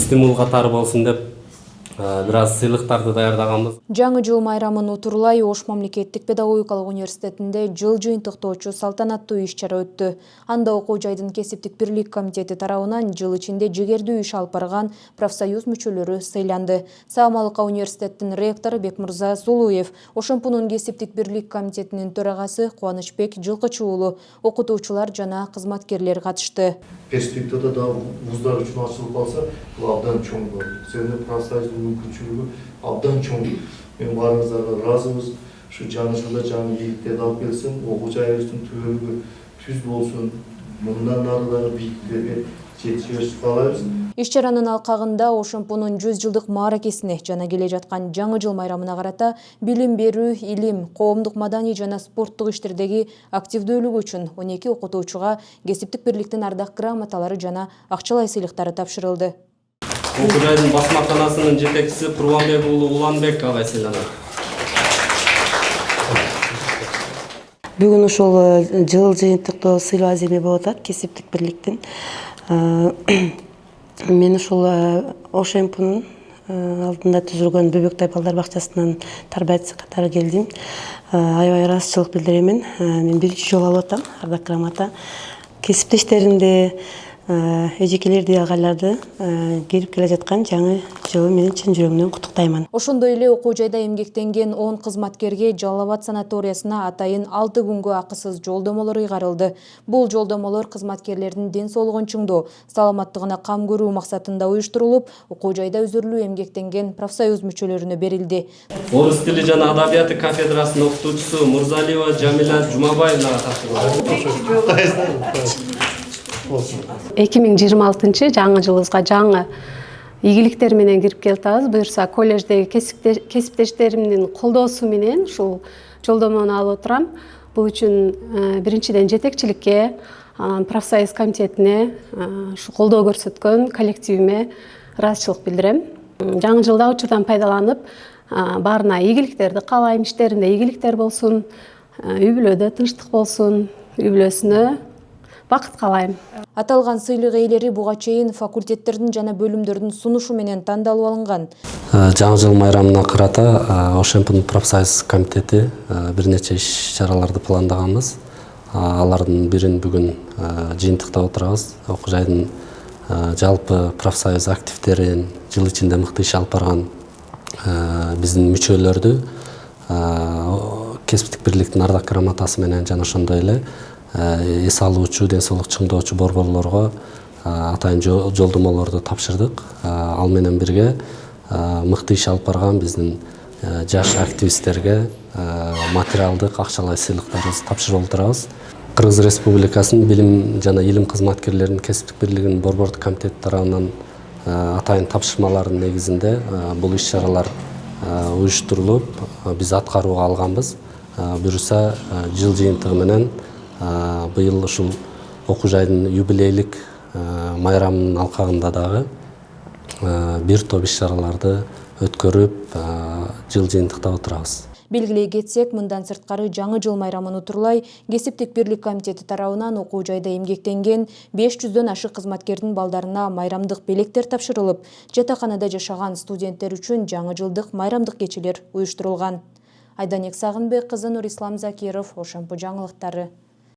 стимул катары болсун деп бир аз сыйлыктарды даярдаганбыз. Жаңы жыл майрамын утурлай Ош мамлекеттик педагогикалык университетинде жыл жыйынтыктоочу салтанаттуу иш-чара өттү. Анда окуу жайдын кесиптик бирлик комитети тарабынан жыл ичинде жигердүү иш алып барган профсоюз мүчөлөрү сыйланды. Саамалыкка университеттин ректору Бекмырза Сулуев, Ошомпунун кесиптик бирлик комитетинин төрагасы Кубанычбек Жылкычы уулу, окутуучулар жана кызматкерлер катышты. Перспективада да вуздар үчүн ачылып калса, бул абдан чоң болот. Себеби профсоюздун мүмкүнчүлүгү абдан чоң. Мен баарыңыздарга ыраазыбыз. Ушу жаңы жылда жаңы ийгиликтерди алып келсин, окуу жайыбыздын түбөлүгү түз болсун. Мындан ары дагы бийиктиктерге жетишибизди каалайбыз. Иш-чаранын алкагында Ошомпунун 100 жылдык мааракесине жана келе жаткан жаңы жыл майрамына карата билим берүү, илим, коомдук маданий жана спорттук иштердеги активдүүлүгү үчүн 12 окутуучуга кесиптик бирликтин ардак грамоталары жана акчалай сыйлыктары тапшырылды. Окуу жайдын басмаканасынын жетекчиси Курманбек уулу Уланбек агай сыйланат. Бүгүн ушул жыл жыйынтыктоо сыйлоо аземи болуп атат кесиптик бирликтин. Мен ушул Ошемпунун алдында түзүлгөн Бөбөктай балдар бакчасынын тарбиячысы катары келдим. Аябай ыраазычылык билдирем. Мен биринчи жолу алып атам ардак грамота. Кесиптештеримди, эжекелерди, агайларды кирип келе жаткан жаңы жылы менин чын жүрөгүмдөн куттуктайман. Ошондой эле окуу жайда эмгектенген 10 кызматкерге Жалал Абад санаториясына атайын 6 күнгө акысыз жолдомолор ыйгарылды. Бул жолдомолор кызматкерлердин ден соолугун чыңдоо, саламаттыгына кам көрүү максатында уюштурулуп, окуу жайда өзүрлүү эмгектенген профсоюз мүчөлөрүнө берилди. Орус тили жана адабияты кафедрасынын окутуучусу Мурзалиева Жамила Жумабаевнага тапшырылды. 2026 жаңы жылыбызга жаңы ийгиликтер менен кирип келатабыз. Буюрса колледждеги кесиптештеримдин колдоосу менен ушул жолдомону алып отурам. Бул үчүн биринчиден жетекчиликке, профсоюз комитетине, ушу колдоо көрсөткөн коллективиме ыраазычылык билдирем. Жаңы жылда учурдан пайдаланып, баарына ийгиликтерди каалайм, иштеринде ийгиликтер болсун, үй бүлөдө тынчтык болсун, үй бүлөсүнө бакыт каалайм. Аталган сыйлык ээлери буга чейин факультеттердин жана бөлүмдөрдүн сунушу менен тандалып алынган. Жаңы жыл майрамына карата Ошемпун профсоюз комитети бир нече иш-чараларды пландаганбыз. Алардын бирин бүгүн жыйынтыктап отурабыз. Окуу жайдын жалпы профсоюз активдерин жыл ичинде мыкты иш алып барган биздин мүчөлөрдү кесиптик бирликтин ардак грамотасы менен жана ошондой эле эс алуучу, ден соолук чыңдоочу борборлорго атайын жолдомолорду тапшырдык. Ал менен бирге мыкты иш алып барган биздин жаш активисттерге материалдык, акчалай сыйлыктарыбызды тапшырып отурабыз. Кыргыз Республикасынын билим жана илим кызматкерлеринин кесиптик бирлигинин борбордук комитети тарабынан атайын тапшырмалардын негизинде бул иш-чаралар уюштурулуп, биз аткарууга алганбыз. Буюрса жыл жыйынтыгы менен быйыл ушул окуу жайдын юбилейлик майрамынын алкагында дагы бир топ иш-чараларды өткөрүп, жыл жыйынтыктап отурабыз. Белгилей кетсек, мындан сырткары жаңы жыл майрамын утурлай кесиптик бирлик комитети тарабынан окуу жайда эмгектенген 500дөн ашык кызматкердин балдарына майрамдык белектер тапшырылып, жатаканада жашаган студенттер үчүн жаңы жылдык майрамдык кечелер уюштурулган. Айданек Сагынбек кызы Нурислам Закиров, Ошомпу жаңылыктары.